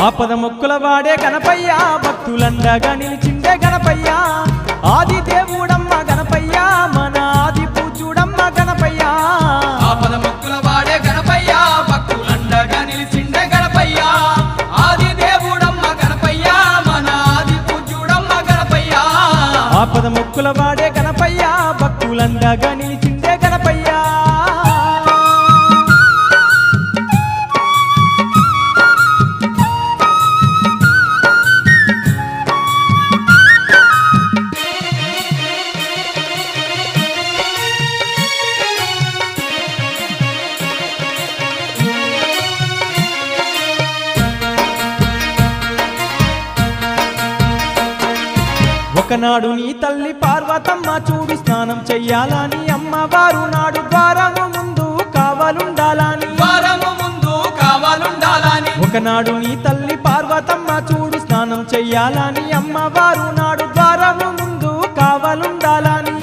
ఆపద మొక్కుల వాడే గణపయ్య భక్తులండగా నిలిచిండే గణపయ్య ఆది దేవుడమ్మ గణపయ్య మన ఆది పూజ్యుడమ్మ గణపయ్య ఆపద మొక్కుల వాడే గణపయ్య భక్తులండగా నిలిచిండే గణపయ్య ఆది దేవుడమ్మ గణపయ్య మన ఆది పూజ్యుడమ్మ గణపయ్య ఆపద మొక్కుల వాడే గణపయ్య భక్తులండగా నిలిచిండే గణపయ్య ఒకనాడు నీ తల్లి పార్వతమ్మ చూడు స్నానం చెయ్యాలని అమ్మవారు నాడు ద్వారము ముందు కావాలుండాలని ఒకనాడు నీ తల్లి పార్వతమ్మ చూడు స్నానం చెయ్యాలని అమ్మవారు నాడు ద్వారము ముందు కావాలుండాలని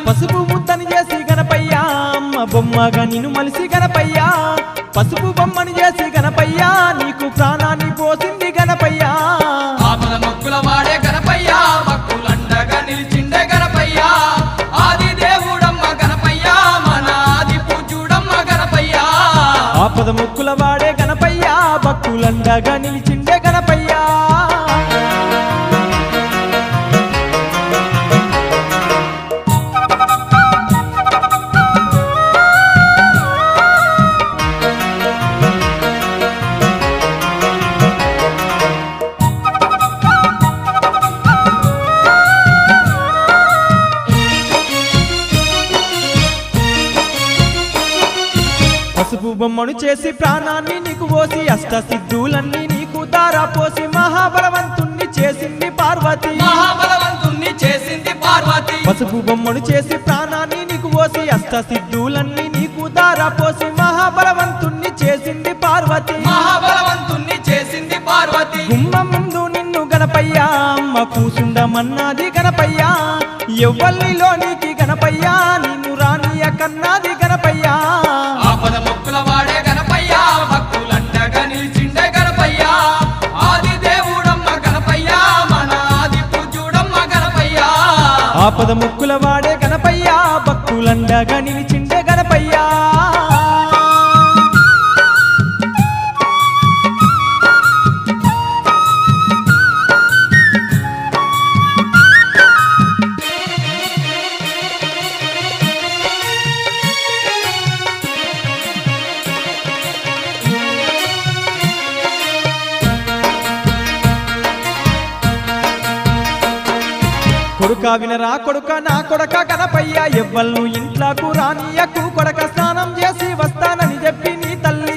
పసుపు ముద్దని చేసి గణపయ్య అమ్మ బొమ్మగా నిన్ను మలిసి గణపయ్య పసుపు బొమ్మని చేసి గణపయ్య నీకు ప్రాణాన్ని పోసింది గణపయ్య ఆపద మొక్కుల వాడే గణపయ్య భక్తులండగా నిలిచిండే గణపయ్య ఆది దేవుడమ్మ గణపయ్య మన ఆది పూజ్యుడమ్మ గణపయ్య ఆపద మొక్కుల వాడే గణపయ్య భక్తులండగా నిలిచిండే గణపయ్య పసుపు బొమ్మను చేసి ప్రాణాన్ని నీకు పోసి అష్ట సిద్ధులన్నీ నీకు దారా పోసి మహాబలవంతుణ్ణి చేసింది పార్వతి పసుపు బొమ్మను చేసి ప్రాణాన్ని నీకు పోసి అష్ట సిద్ధులన్నీ నీకు దారా పోసి మహాబలవంతుణ్ణి చేసింది పార్వతి గుమ్మం ముందు నిన్ను గణపయ్య అమ్మ కూసుండమన్నది గణపయ్య ఎవ్వల్లిలోనికి గణపయ్య నిన్ను రానియ కన్నది గణపయ్య ఆపద మొక్కుల వాడే గణపయ్య భక్తులండగా నిలిచిండే గణపయ్య ఆది దేవుడమ్మ గణపయ్య మన ఆది పూజ్యుడమ్మ గణపయ్య ఆపద ముక్కుల వాడే గణపయ్య భక్తులండగా నిలిచిండే గణపయ్య కొడుక వినరా కొడుక నా కొడక గణపయ్య ఎవ్వళ్ళు ఇంట్లోకు రానియకు కొడక స్నానం చేసి వస్తానని చెప్పి నీ తల్లి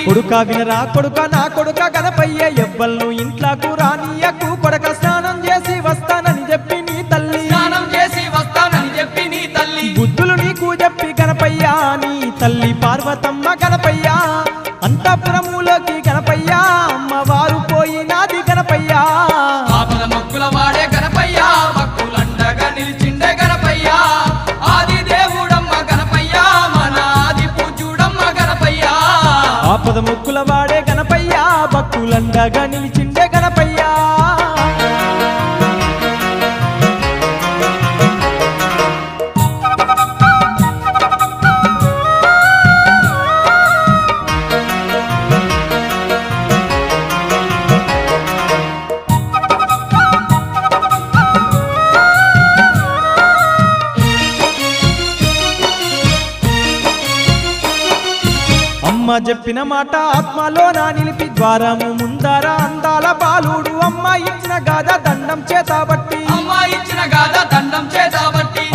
కొడుక వినరా కొడుక నా కొడుక గణపయ్య ఎవ్వళ్ళు ఇంట్లోకు రానియకు కొడక స్నానం చేసి వస్తానని చెప్పి నీ తల్లి బుద్ధులు నీకు చెప్పి గణపయ్య నీ తల్లి పార్వతమ్మ గణపయ్య అంతఃపురములోకి గణపయ్య అమ్మవారు పోయినాది గణపయ్య ఆపద మొక్కుల వాడే గణపయ్య భక్తులండగా నిలిచిండే గణపయ్య ఆది దేవుడమ్మ గణపయ్య మన ఆది పూజ్యుడమ్మ గణపయ్య ఆపద ముక్కుల వాడే గణపయ్య భక్తులండగా నిలిచిండే గణపయ్య అమ్మ చెప్పిన మాట ఆత్మలో నా నిలిపి ద్వారము ముందర అందాల బాలుడు అమ్మ ఇచ్చిన గాథ దండం చేతబట్టి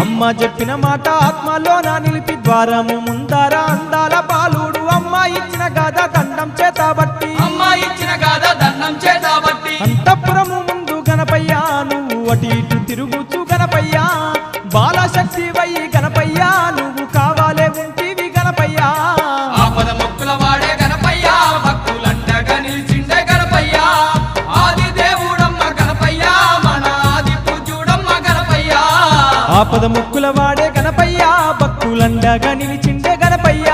అమ్మ చెప్పిన మాట ఆత్మలో నా నిలిపి ద్వారము ముందర అందాల బాలుడు అమ్మ ఇచ్చిన గాథ దండం చేతబట్టి అంతఃపురము ముందు గణపయ్య నువ్వు అటు ఇటు తిరుగుచు గణపయ్య బాలశక్తి వై గణపయ్య నువ్వు కావాలే ఉంటివి గణపయ్య ఆపద మొక్కుల వాడే గణపయ్య భక్తులండగా నిలిచిండే గణపయ్య ఆది దేవుడమ్మ గణపయ్య మన ఆది పూజ్యుడమ్మ గణపయ్య ఆపద ముక్కుల వాడే గణపయ్య భక్తులండగా నిలిచిండే గణపయ్య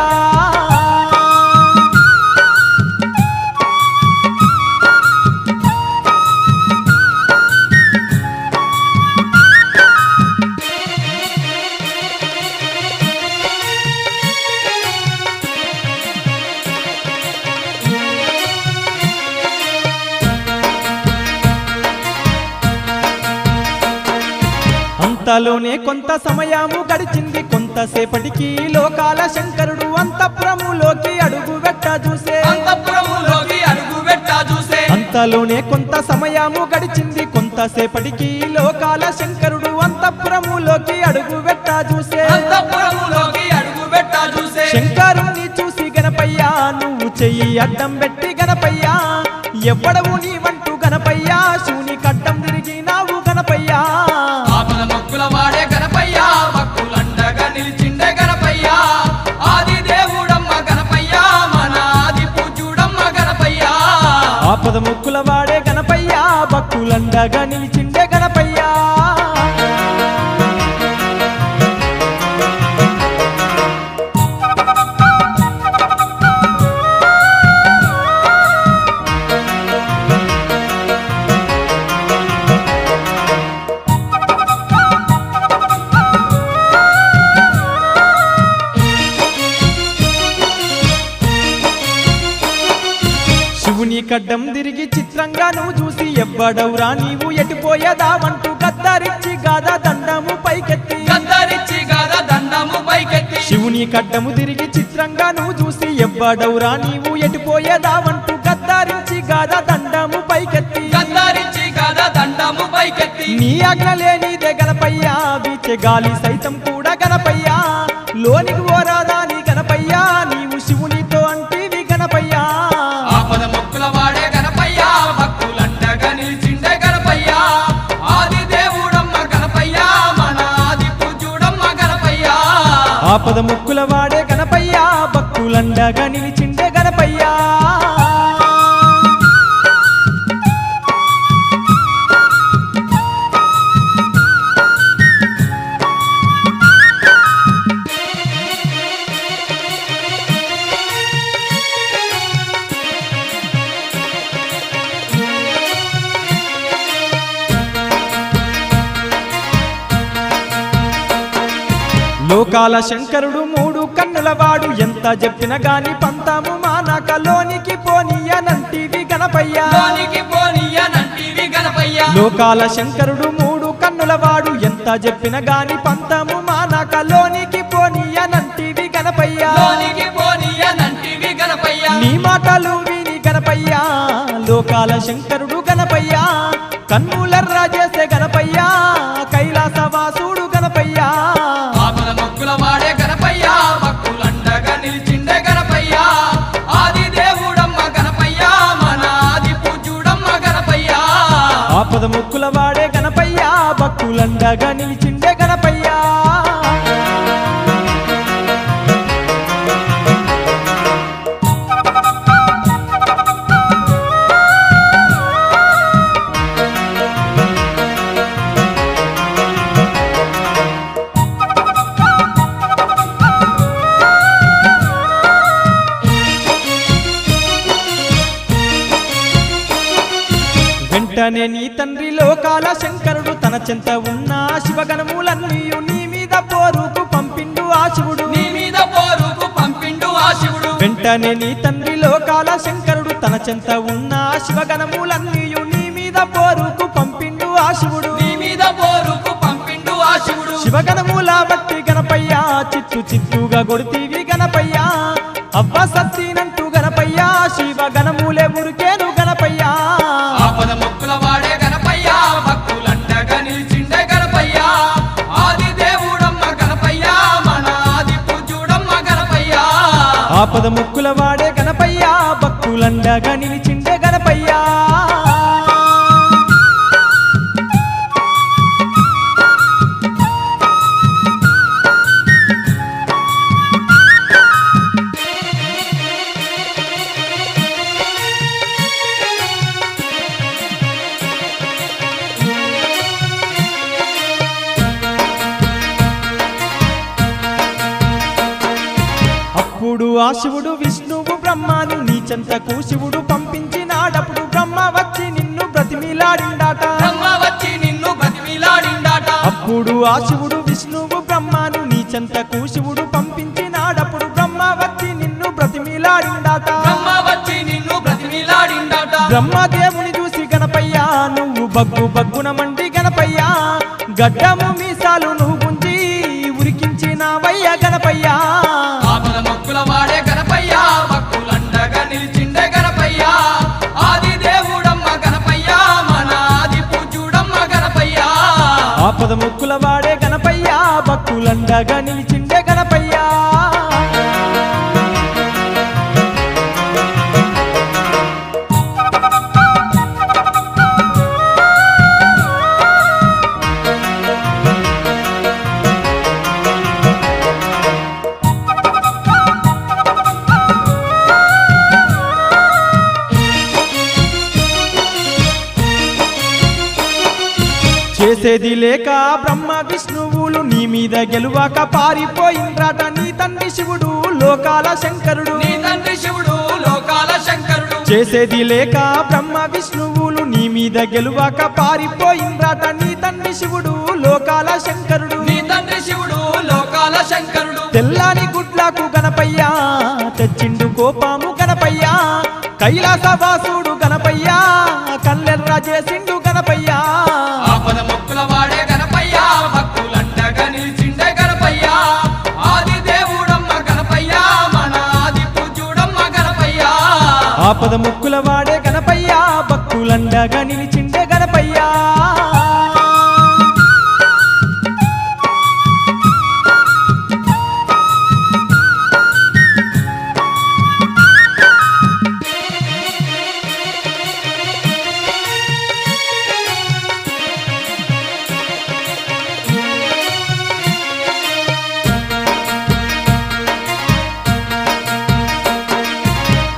అంతలోనే కొంత సమయము గడిచింది, కొంతసేపటికి లోకాల శంకరుడు అంతఃపురములోకి అడుగు పెట్ట చూసే. అంతఃపురములోకి అడుగు పెట్టా చూసే. అంతలోనే కొంత సమయము గడిచింది, కొంతసేపటికి లోకాల శంకరుడు అంతఃపురములోకి అడుగు పెట్ట చూసే. అంతఃపురములోకి అడుగు పెట్టా చూసే. శంకరుణ్ణి చూసి గణపయ్య నువ్వు చెయ్యి అడ్డం పెట్టి గణపయ్య, ఎవ్వడవు నీవంటూ గణపయ్య, శివుని కడ్డం తిరిగినావు గణపయ్య. ఆపద మొక్కుల వాడే గణపయ్య, భక్తులండగా నిలిచిండే గణపయ్య. ఆది దేవుడమ్మ గణపయ్య, మన ఆది పూజ్యుడమ్మ గణపయ్య. ఆపద ముక్కుల వాడే గణపయ్య, భక్తులండగా నిలిచిండే గణపయ్య. శివుని కడ్డం తిరిగి చిత్రంగా నువ్వు చూసి, ఎవ్వడవురా నీవు ఎటుపోయేదావంటూ గద్దరిచ్చి గాదా దండము పైకెత్తి. గద్దరిచ్చి గాదా దండము పైకెత్తి. శివుని కడ్డము తిరిగి చిత్రంగా నువ్వు చూసి, ఎవ్వడవురా నీవు ఎటుపోయేదావంటూ గద్దరించి గాదా దండము పైకెత్తి. గద్దరిచ్చి గాదా దండము పైకెత్తి. నీ ఆజ్ఞ లేనిదే గణపయ్య, వీచే గాలి సైతం కూడా గణపయ్య, లోనికి ఓరాదా నీ గణపయ్య, నీవు శివునితో అంటివి గణపయ్య. ఆపద మొక్కుల వాడే గణపయ్య, భక్తులండగా నిలిచిండే గణపయ్య. ఆది దేవుడమ్మ గణపయ్య, మన ఆది పూజ్యుడమ్మ గణపయ్య. ఆపద ముక్కుల వాడే గణపయ్య, భక్తులండగా నిలిచిండే గణపయ్య. లోకాల శంకరుడు మూడు కన్నుల వాడు, ఎంత చెప్పిన గాని పంతాము మానక లోనికి పోనీయనంటివి గణపయ్య. లోనికి పోనీయనంటివి గణపయ్య. లోకాల శంకరుడు మూడు కన్నుల వాడు, ఎంత చెప్పిన గాని పంతము మానక లోనికి పోనీయనంటివి గణపయ్య. లోనికి పోనీయనంటివి గణపయ్య. నీ మాటలు విని గణపయ్య, లోకాల శంకరుడు గణపయ్య, కన్నులర్రా చేసే గణపయ్య, కైలాసవాసుడు గణపయ్య. ఆపద మొక్కుల వాడే గణపయ్య, భక్తులండగా నిలిచిండే గణపయ్య. ఆది దేవుడమ్మ గణపయ్య, మన ఆది పూజ్యుడమ్మ గణపయ్య. ఆపద ముక్కుల వాడే గణపయ్య, భక్తులండగా నిలిచిండే గణపయ్య. వెంటనే నీ తండ్రి లోకాల శంకరుడు తన చెంత ఉన్న శివగణములన్నీయు నీ మీద పోరుకు పంపిండు ఆ శివుడు. నీ మీద పోరుకు పంపిండు ఆ శివుడు. వెంటనే నీ తండ్రి లోకాల శంకరుడు తన చెంత ఉన్న శివగణములన్నీయు నీ మీద పోరుకు పంపిండు ఆ శివుడు. నీ మీద పోరుకు పంపిండు ఆ శివుడు. శివగణముల బట్టి గణపయ్య, చిత్తు చిత్తుగా కొడితీవి గణపయ్య, అవ్వ సత్తినంటూ గణపయ్య, శివగణములే మురికేను గణపయ్య. ఆపద మొక్కుల వాడే గణపయ్య, భక్తులండగా నిలిచిండే గణపయ్య. ఆది దేవుడమ్మ గణపయ్య, మన ఆది పూజ్యుడమ్మ గణపయ్య. ఆపద ముక్కుల వాడే గణపయ్య, భక్తులండగా నిలిచిండే గణపయ్య. అప్పుడు ఆ శివుడు విష్ణువు బ్రహ్మను నీ చెంతకు శివుడు పంపించినాడప్పుడు బ్రహ్మ వచ్చి నిన్ను బ్రతిమిలాడిండాట. బ్రహ్మ వచ్చి నిన్ను బ్రతిమిలాడిండాట. అప్పుడు ఆ శివుడు విష్ణువు బ్రహ్మను నీ చెంతకు శివుడు పంపించినాడప్పుడు బ్రహ్మ వచ్చి నిన్ను బ్రతిమిలాడిండాట. బ్రహ్మ వచ్చి నిన్ను బ్రతిమిలాడిండాట. బ్రహ్మదేవుని చూసి గణపయ్య నువ్వు బగ్గు బగ్గున మండి గణపయ్య, గడ్డము మీసాలు భక్తులండగా నిలిచిండే గణపయ్యా. చేసేది లేక బ్రహ్మ విష్ణువులు నీ మీద గెలువాక పారిపోయిండ్రాట నీ తండ్రి శివుడు లోకాల శంకరుడు. నీ తండ్రి శివుడు లోకాల శంకరుడు. చేసేది లేక బ్రహ్మ విష్ణువులు నీ మీద గెలువాక పారిపోయిండ్రాట నీ తండ్రి శివుడు లోకాల శంకరుడు. నీ తండ్రి శివుడు లోకాల శంకరుడు. తెల్లాని గుడ్లకు గణపయ్యా తెచ్చిండు కోపాము గణపయ్యా. కైలాసవాసుడు గణపయ్యా కల్లెర్ర చేసిండు గణపయ్యా. ఆపద మొక్కుల వాడే గణపయ్యా భక్తులండగా నిలిచిండే గణపయ్యా. ఆది దేవుడమ్మ గణపయ్యా మన ఆది పూజ్యుడమ్మ గణపయ్యా. ఆపద ముక్కుల వాడే గణపయ్యా భక్తులండగా నిలిచిండే గణపయ్యా.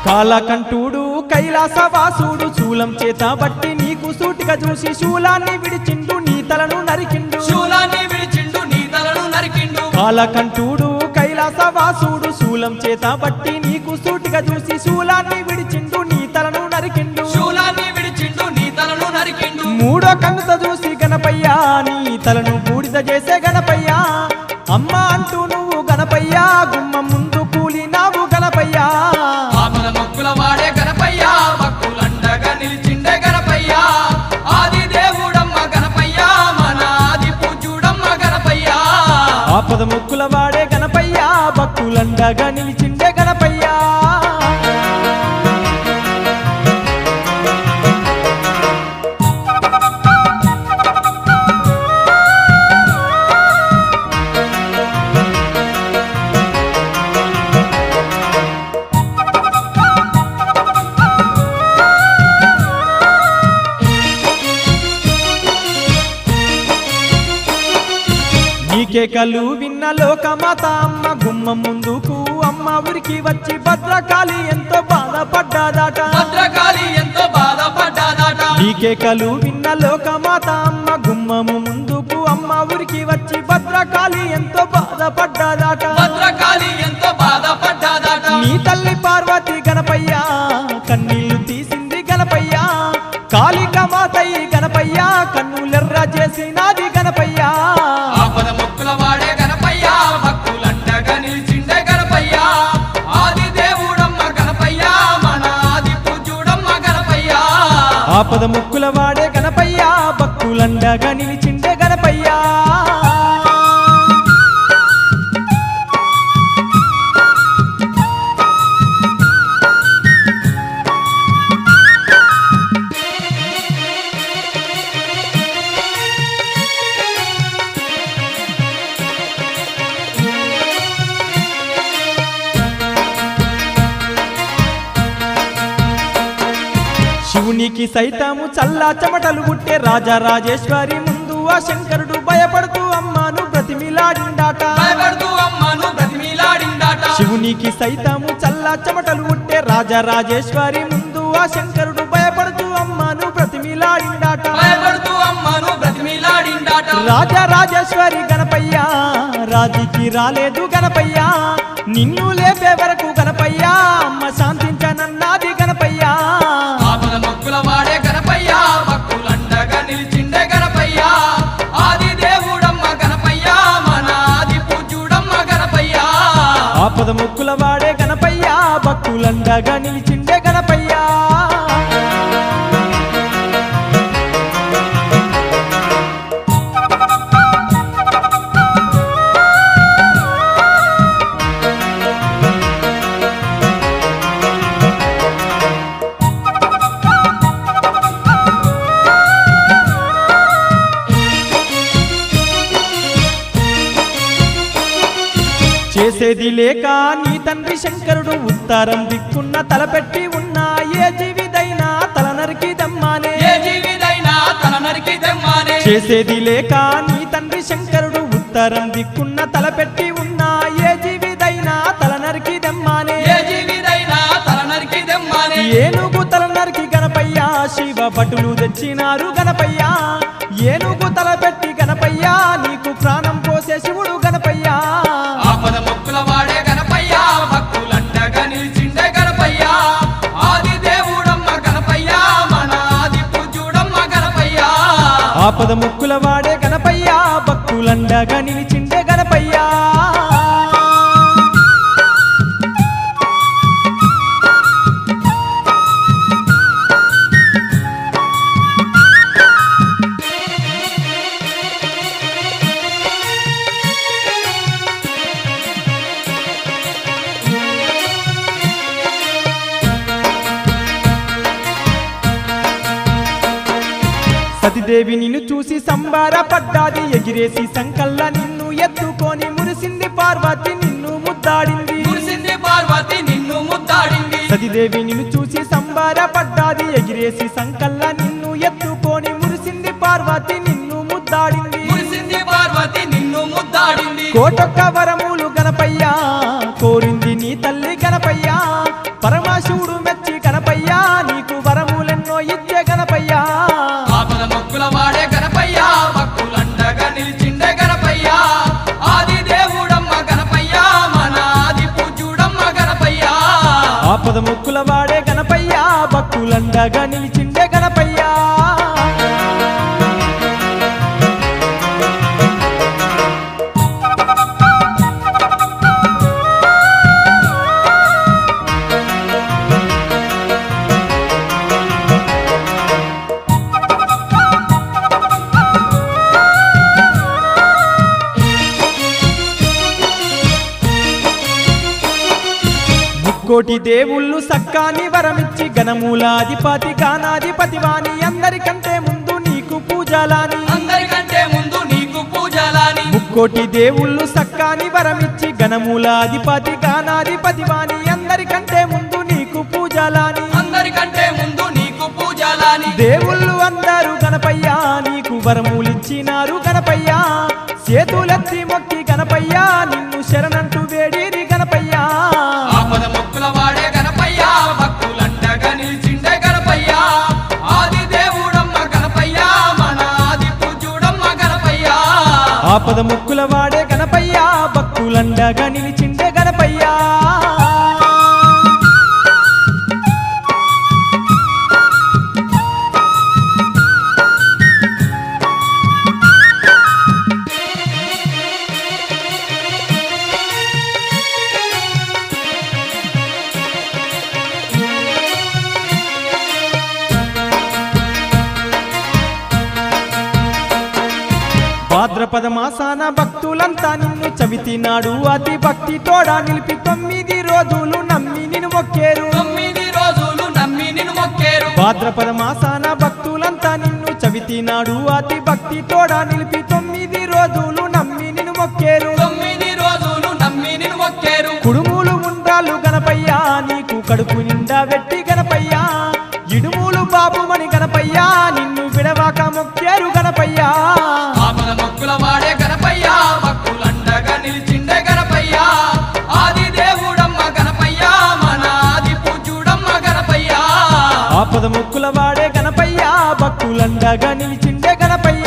కాలకంఠుడు కైలాసవాసుడు శూలం చేత బట్టి నీకు సూటిగా చూసి శూలాన్ని విడిచిండు నీ తలను నరికిండు. శూలాన్ని విడిచిండు నీ తలను నరికిండు. కాలకంఠుడు కైలాసవాసుడు శూలం చేత బట్టి నీకు సూటిగా చూసి శూలాన్ని విడిచిండు నీ తలను నరికిండు. శూలాన్ని విడిచిండు నీ తలను నరికిండు. మూడో కన్నుతో చూసి గణపయ్యా నీ తలను బూడిద చేసే గణపయ్యా. అమ్మ అంటూ నువ్వు గణపయ్యా గుమ్మం ముందు కూలినావు గణపయ్యా. ఆపద మొక్కుల వాడే గణపయ్యా భక్తులండగా నిలిచిండే గణపయ్యా. ఆది దేవుడమ్మ గణపయ్యా మన ఆది పూజ్యుడమ్మ గణపయ్యా. ఆపద ముక్కుల వాడే గణపయ్యా భక్తులండగా నిలిచిండే గణపయ్యా. కేకలు విన్న లోకమాత అమ్మ గుమ్మం ముందుకు అమ్మ ఊరికి వచ్చి భద్రకాళి ఎంతో బాధపడ్డాదట. భద్రకాళి ఎంతో బాధపడ్డాదట. ఈ కేకలు విన్న లోకమాత అమ్మ గుమ్మము ముందుకు అమ్మ ఊరికి వచ్చి భద్రకాళి ఎంతో బాధపడ్డాదట. భద్రకాళి ఎంతో బాధపడ్డాదట. నీ తల్లి పార్వతి గణపయ్యా కన్నీళ్లు తీసింది గణపయ్యా. కాళికమాతయ్య గణపయ్యా కన్నులెర్ర చేసినాది గణపయ్యా. ఆపద మొక్కుల వాడే గణపయ్యా భక్తులండగా నిలిచిండే గణపయ్యా. ఆది దేవుడమ్మ గణపయ్యా మన ఆది పూజ్యుడమ్మ గణపయ్యా. ఆపద ముక్కుల వాడే గణపయ్యా భక్తులండగా నిలిచిండే గణపయ్యా. శివునికి సైతము చల్లా చెమటలు గుట్టే రాజరాజేశ్వరి ముందు ఆ శంకరుడు భయపడుతూ అమ్మను బ్రతిమిలాడిండాట. భయపడుతూ అమ్మను బ్రతిమిలాడిండాట. శివునికి సైతము చల్లా చెమటలు గుట్టే రాజరాజేశ్వరి ముందు ఆ శంకరుడు భయపడుతూ అమ్మను బ్రతిమిలాడిండాట. భయపడుతూ అమ్మను బ్రతిమిలాడిండాట. రాజరాజేశ్వరి గణపయ్యా రాజుకి రాలేదు గణపయ్యా. నిన్ను లేపే వరకు గణపయ్యా అమ్మ శాంతించనన్నది గణపయ్యా. ఆపద మొక్కుల వాడే గణపయ్యా భక్తులండగా నిలిచిండే గణపయ్యా. ఆది దేవుడమ్మ గణపయ్యా మన ఆది పూజ్యుడమ్మ గణపయ్యా. ఆపద ముక్కుల వాడే గణపయ్యా భక్తులండగా నిలిచిండే గణపయ్యా. చేసేది లేక నీ తండ్రి శంకరుడు ఉత్తరం దిక్కున్న తలపెట్టి ఉన్న ఏ జీవిదైనా తల నరికి దమ్మానే ఏ జీవిదైనా తల నరికి దెమ్మానే చేసేది లేక నీ తండ్రి శంకరుడు ఉత్తరం దిక్కున్న తలపెట్టి ఉన్న ఏ జీవిదైనా తల నరికి దమ్మానే ఏ జీవిదైనా తల నరికి దెమ్మానే ఏనుగు తల నరికి గణపయ్య శివ భటులు తెచ్చినారు గణపయ్య ఏనుగు తలపెట్టి గణపయ్య నీకు ప్రాణం పోసే శివుడు గణపయ్య ఆపద మొక్కుల వాడే గణపయ్య భక్తులండగా నిలిచిండే గణపయ్య ఆది దేవుడమ్మ గణపయ్య మన ఆది పూజ్యుడమ్మ గణపయ్య ఆపద ముక్కుల వాడే గణపయ్య భక్తులండగా నిలిచిండే గణపయ్య సతిదేవి నిన్ను చూసి సంబారపడ్డాది ఎగిరేసి సంకల్ల నిన్ను ఎత్తుకొని మురిసింది పార్వతి నిన్ను ముద్దాడింది మురిసింది పార్వతి నిన్ను ముద్దాడింది సతిదేవి నిన్ను చూసి సంబారపడ్డాది ఎగిరేసి సంకల్ల నిన్ను ఎత్తుకొని మురిసింది పార్వతి నిన్ను ముద్దాడింది మురిసింది పార్వతి నిన్ను ముద్దాడింది కోటొక్క వరములు గణపయ్య కోరింది నీ తల్లి గణపయ్య పరమశివుడు మెచ్చి గణపయ్య నీకు వరములెన్నో ఇచ్చే గణపయ్య ఆపద మొక్కుల వాడే గణపయ్య భక్తులండగా నిలిచిండే గణపయ్య ఆది దేవుడమ్మ గణపయ్య మన ఆది పూజ్యుడమ్మ గణపయ్య ఆపద ముక్కుల వాడే గణపయ్య భక్తులండగా నిలిచిండే గణపయ్య కోటి దేవుళ్ళు సక్కాని వరమిచ్చి గణమూలాధిపతి గానాధిపతి వాణి అందరికంటే ముందు నీకు పూజలాని అందరికంటే ముందు నీకు పూజలాని ముక్కోటి దేవుళ్ళు సక్కాని వరమిచ్చి గణమూలాధిపతి గానాధిపతి వాణి అందరికంటే ముందు నీకు పూజలాని అందరికంటే ముందు నీకు పూజలాని దేవుళ్ళు అందరూ గణపయ్య నీకు వరములిచ్చినారు గణపయ్య చేతులెత్తి మొక్కి గణపయ్య నిన్ను శరణంటూ వేడిరి గణపయ్య ఆపద మొక్కుల వాడే గణపయ్య భక్తులండగా నిలిచిండే గణపయ్య ఆది దేవుడమ్మ గణపయ్య మన ఆది పూజ్యుడమ్మ గణపయ్య ఆపద ముక్కుల వాడే గణపయ్య భక్తులండగా నిలిచిండే గణపయ్య భాద్రపద మాసాన భక్తులంతా నిన్ను చవితినాడు అతి భక్తి తోడా నిలిపి 9 రోజులు నమ్మి నిన్ను మొక్కేరు 9 రోజులు నమ్మి నిన్ను మొక్కేరు భాద్రపద మాసాన భక్తులంతా నిన్ను చవితినాడు అతి భక్తి తోడా నిలిపి 9 రోజులు నమ్మి నిన్ను మొక్కేరు 9 రోజులు నమ్మి నిన్ను మొక్కేరు కుడుములు ఉండ్రాలు గణపయ్య నీకు కడుపు నిండా వెట్టి గణపయ్య ఇడుములు బాబుమణి గణపయ్య నిన్ను విడవాక మొక్కేరు గణపయ్య ఆపద మొక్కుల వాడే గణపయ్య భక్తులండగా నిలిచిండే గణపయ్య ఆది దేవుడమ్మ గణపయ్య మన ఆది పూజ్యుడమ్మ గణపయ్య ఆపద ముక్కుల వాడే గణపయ్య భక్తులండగా నిలిచిండే గణపయ్య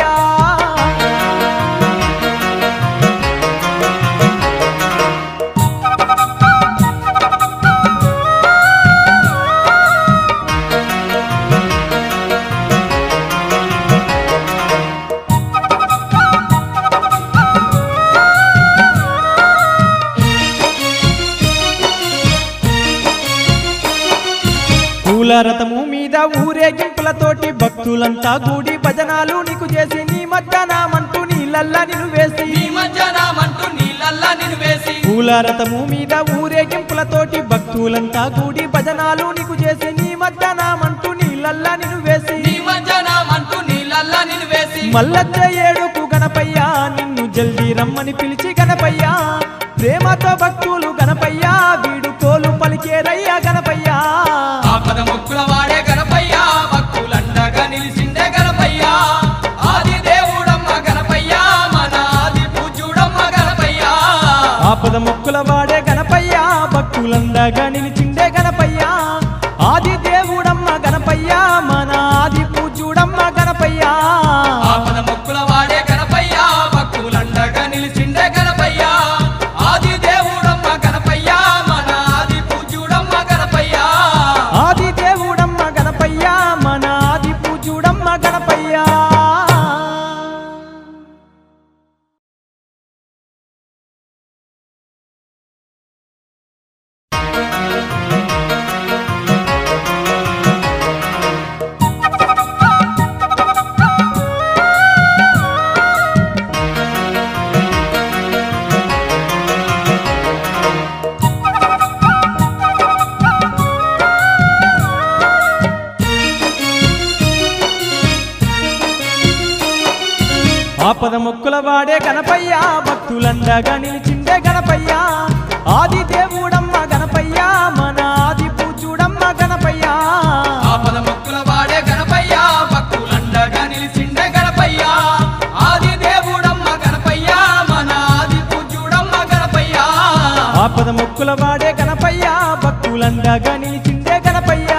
పూల రథము మీద ఊరేగింపులతోటి భక్తులంతా కూడి భజనాలు నీకు చేసి నీ మధ్యాహ్నమంటూ నీళ్ళల్లా నిన్ను వేసి నీ మధ్యాహ్నమంటూ నీళ్ళల్లా నిన్ను వేసి పూల రథము మీద ఊరేగింపులతోటి భక్తులంతా కూడి భజనాలు నీకు చేసి నీ మధ్యాహ్నమంటూ నీళ్ళల్లా నిన్ను వేసి నీ మధ్యాహ్నమంటూ నీళ్ళల్లా నిన్ను వేసి మల్లచ్చ ఏడుకు గణపయ్య నిన్ను జల్దీ రమ్మని పిలిచి గణపయ్య ప్రేమ ఎంతో భక్తులు గణపయ్య వీడుకోలు పలికేరయ్య గణపయ్య ఆపద మొక్కుల వాడే గణపయ్య భక్తులండగా నిలిచిండే గణపయ్య ఆది దేవుడమ్మ గణపయ్య మన ఆది పూజ్యుడమ్మ గణపయ్య ఆపద మొక్కుల వాడే గణపయ్య భక్తులందగా నిలిచిండే గణపయ్య ఆది దేవుడమ్మ గణపయ్య మన ఆది పూజ్యుడమ్మ గణపయ్య ఆపద మొక్కుల వాడే గణపయ్య భక్తులండగా నిలిచిండే గణపయ్య ఆది దేవుడమ్మ గణపయ్య మన ఆది పూజ్యుడమ్మ గణపయ్య ఆది దేవుడమ్మ గణపయ్య మన ఆది పూజ్యుడమ్మ గణపయ్య ఆపద మొక్కుల వాడే గణపయ్య భక్తులండగా నిలిచిండే గణపయ్య ఆది దేవుడమ్మ గణపయ్య మన ఆది పూజ్యుడమ్మ గణపయ్య ఆపద మొక్కుల వాడే గణపయ్య భక్తులండగా నిలిచిండే గణపయ్య ఆది దేవుడమ్మ గణపయ్య మన ఆది పూజ్యుడమ్మ గణపయ్య ఆపద మొక్కుల వాడే గణపయ్య భక్తులండగా నిలిచిండే గణపయ్య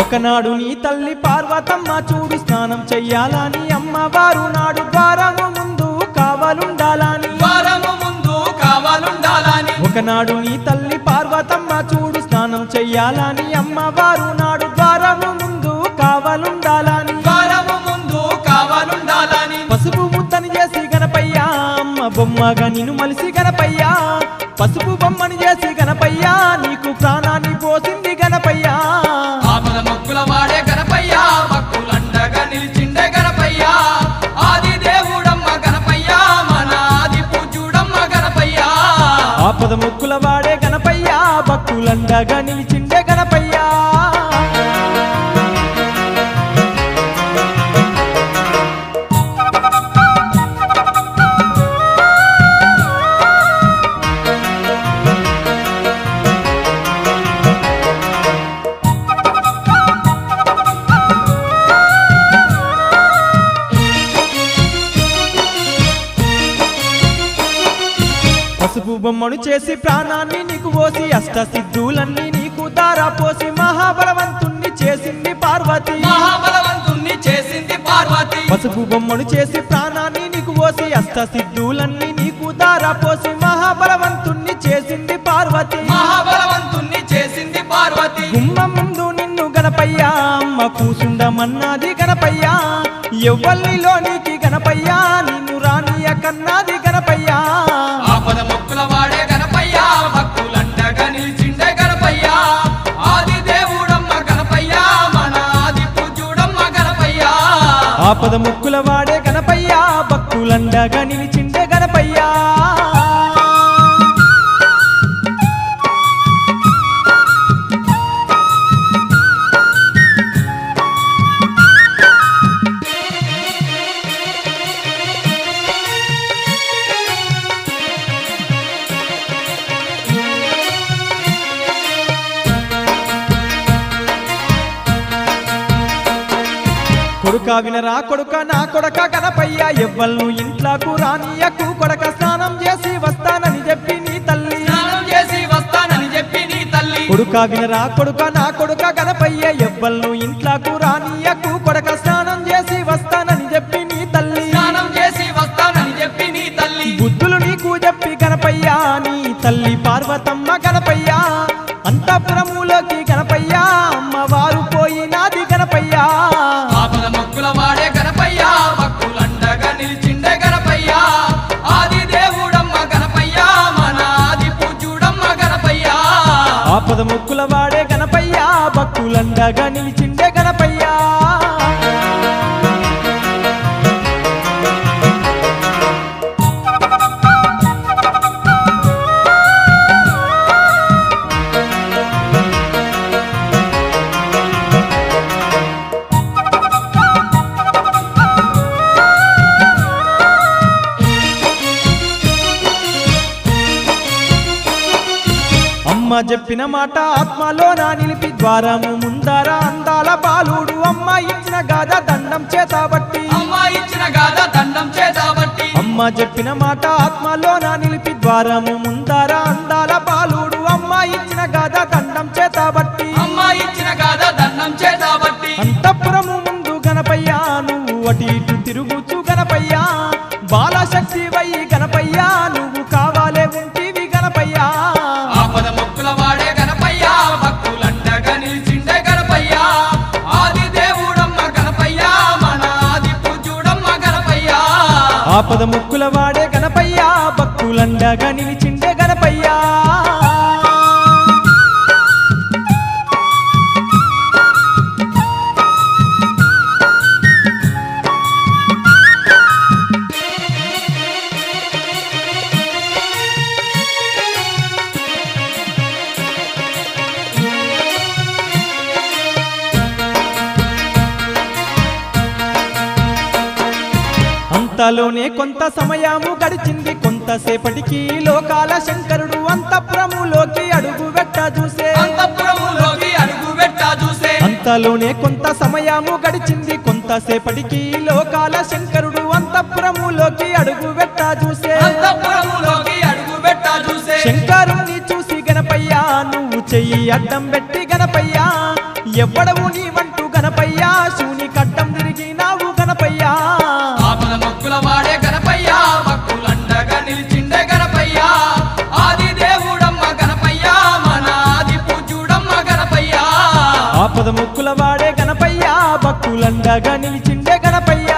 ఒకనాడు నీ తల్లి పార్వతమ్మ చూడు స్నానం చెయ్యాలని అమ్మవారు నాడు ద్వారము ముందు కావాలుండాలని ద్వారము ముందు కావాలుండాలని ఒకనాడు నీ తల్లి పార్వతమ్మ చూడు స్నానం చెయ్యాలని అమ్మవారు నాడు ద్వారము ముందు కావాలుండాలని ద్వారము ముందు కావాలుండాలని పసుపు ముద్దని చేసి గణపయ్య అమ్మ బొమ్మగా నిన్ను మలిసి గణపయ్య పసుపు బొమ్మని చేసి గణపయ్య నీకు ప్రాణాన్ని పోసింది గణపయ్య ఆపద మొక్కుల వాడే గణపయ్య భక్తులండగా నిలిచిండే గణపయ్య ఆది దేవుడమ్మ గణపయ్య మన ఆది పూజ్యుడమ్మ గణపయ్య ఆపద మొక్కుల వాడే గణపయ్య భక్తులండగా నిలిచిండే గణపయ్య పసుపు బొమ్మను చేసి ప్రాణాన్ని నీకు పోసి అష్ట సిద్ధులన్నీ నీకు దారా పోసి మహాబలవంతుణ్ణి చేసింది పార్వతి మహాబలవంతుణ్ణి చేసింది పార్వతి పసుపు బొమ్మను చేసి ప్రాణాన్ని నీకు పోసి అష్ట సిద్ధులన్నీ నీకు దారా పోసి మహాబలవంతుణ్ణి చేసింది పార్వతి మహాబలవంతుణ్ణి చేసింది పార్వతి గుమ్మం ముందు నిన్ను గణపయ్య అమ్మ కూసుండమన్నది గణపయ్య ఎవ్వల్లిలోనికి గణపయ్య నిన్ను రానియ కన్నాది గణపయ్య ఆపద మొక్కుల వాడే గణపయ్య భక్తులండగా నిలిచిండే గణపయ్య ఆది దేవుడమ్మ గణపయ్య మన ఆది పూజ్యుడమ్మ గణపయ్య ఆపద ముక్కుల వాడే గణపయ్య భక్తులండగా నిలిచిండే గణపయ్య కొడుక వినరా కొడుక నా కొడక గణపయ్య ఎవ్వల్ను ఇంట్లోకు రానియకు కొడక స్నానం చేసి వస్తానని చెప్పి నీ తల్లి స్నానం చేసి వస్తానని చెప్పి నీ తల్లి కొడుక వినరా కొడుక నా కొడుక గణపయ్య ఎవ్వల్ను ఇంట్లోకు రానియకు కొడక స్నానం చేసి వస్తానని చెప్పి నీ తల్లి స్నానం చేసి వస్తానని చెప్పి నీ తల్లి బుద్ధులు నీకు చెప్పి గణపయ్య నీ తల్లి పార్వతమ్మ గణపయ్య అంతఃపురములోకి గణపయ్య అమ్మవారు పోయినాది గణపయ్య ఆపద మొక్కుల వాడే గణపయ్య భక్తులండగా నిలిచిండే గణపయ్య ఆది దేవుడమ్మ గణపయ్య మన ఆది పూజ్యుడమ్మ గణపయ్య ఆపద ముక్కుల వాడే గణపయ్య భక్తులండగా నిలిచిండే చెప్పిన మాట ఆత్మలో నా నిలిపి ద్వారము ముందర అందాల బాలుడు అమ్మ ఇచ్చిన గాథ దండం చేతబట్టి అమ్మ ఇచ్చిన గాథ దండం చేతబట్టి అమ్మ చెప్పిన మాట ఆత్మలో నా నిలిపి ద్వారము ముందర అందాల బాలుడు అమ్మ ఇచ్చిన గాథ దండం చేతబట్టి అమ్మ ఇచ్చిన గాథ దండం చేతబట్టి అంతఃపురము ముందు గణపయ్య నువ్వు అటు ఇటు తిరుగుచు గణపయ్య బాలశక్తి వై గణపయ్య నువ్వు కావాలే ఉంటివి గణపయ్య ఆపద మొక్కుల వాడే గణపయ్య భక్తులండగా నిలిచిండే గణపయ్య ఆది దేవుడమ్మ గణపయ్య మన ఆది పూజ్యుడమ్మ గణపయ్య ఆపద ముక్కుల వాడే గణపయ్య భక్తులండగా నిలిచిండే గణపయ్య అంతలోనే కొంత సమయము గడిచింది కొంతసేపటికి లోకాల శంకరుడు అంతఃపురములోకి అడుగు పెట్ట చూసే అంతఃపురములోకి అడుగు పెట్ట చూసే అంతలోనే కొంత సమయము గడిచింది కొంతసేపటికి లోకాల శంకరుడు అంతఃపురములోకి అడుగు పెట్ట చూసే అంతఃపురములోకి అడుగు పెట్ట చూసే శంకరుణ్ణి చూసి గణపయ్య నువ్వు చెయ్యి అడ్డం పెట్టి గణపయ్య ఎవ్వడవు నీవంటూ గణపయ్య శూని కట్టం తిరిగినావు గణపయ్య ఆపద మొక్కుల వాడే గణపయ్య భక్తులండగా నిలిచిండే గణపయ్య ఆది దేవుడమ్మ గణపయ్య మన ఆది పూజ్యుడమ్మ గణపయ్య ఆపద ముక్కుల వాడే గణపయ్య భక్తులండగా నిలిచిండే గణపయ్య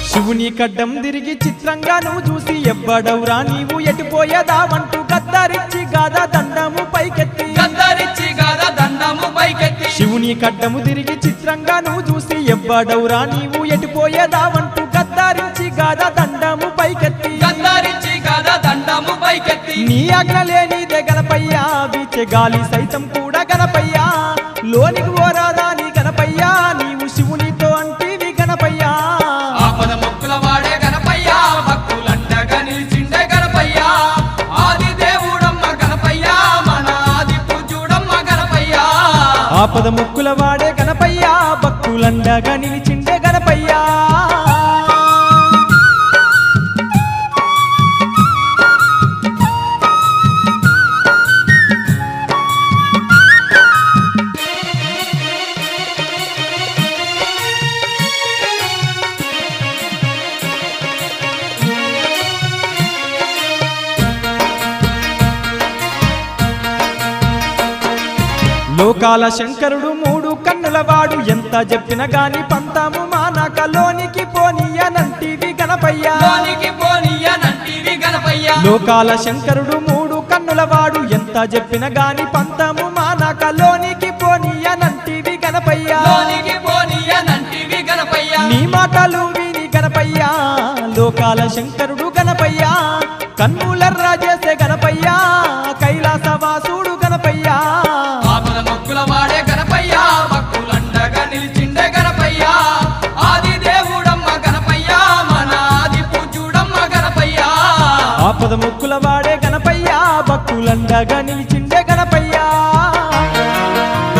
శివుని కడ్డం తిరిగి చిత్రంగా నువ్వు చూసి ఎవ్వడవురా నీవు ఎటుపోయేదావంటూ గద్దరిచ్చి గాథ దండము పైకెత్తి గద్దరిచ్చి గాథ దండము పైకెత్తి శివుని కడ్డము తిరిగి చిత్రంగా నువ్వు చూసి ఎవ్వడవురా నీవు ఎటుపోయేదావంటూ గద్దరించి గాథ దండము పైకెత్తి గద్దరిచ్చి గాథ దండము పైకెత్తి నీ ఆజ్ఞ లేనిదే గణపయ్య వీచే గాలి సైతం కూడా గణపయ్య లోనికి ఓరాదా నీ గణపయ్య నీవు శివునితో అంటివి గణపయ్య ఆపద మొక్కుల వాడే గణపయ్య భక్తులండగా నిలిచిండే గణపయ్య ఆది దేవుడమ్మ గణపయ్య మన ఆది పూజ్యుడమ్మ గణపయ్య ఆపద ముక్కుల వాడే గణపయ్య భక్తులండగా నిలిచిండే గణపయ్య లోకాల శంకరుడు మూడు కన్నుల వాడు ఎంత చెప్పిన గాని పంతము మానక లోనికి పోనీయనంటివి గణపయ్య లోనికి పోనీయనంటివి గణపయ్య లోకాల శంకరుడు మూడు కన్నుల వాడు ఎంత చెప్పిన గాని పంతము మానక లోనికి పోనీయనంటివి గణపయ్య లోనికి పోనీయనంటివి గణపయ్య నీ మాటలు విని గణపయ్య లోకాల శంకరుడు గణపయ్య కన్నులర్రా చేసే గణపయ్య కైలాసవాసుడు గణపయ్య ఆపద మొక్కుల వాడే గణపయ్య భక్తులండగా నిలిచిండే గణపయ్య ఆది దేవుడమ్మ గణపయ్య మన ఆది పూజ్యుడమ్మ గణపయ్య ఆపద ముక్కుల వాడే గణపయ్య భక్తులండగా నిలిచిండే గణపయ్య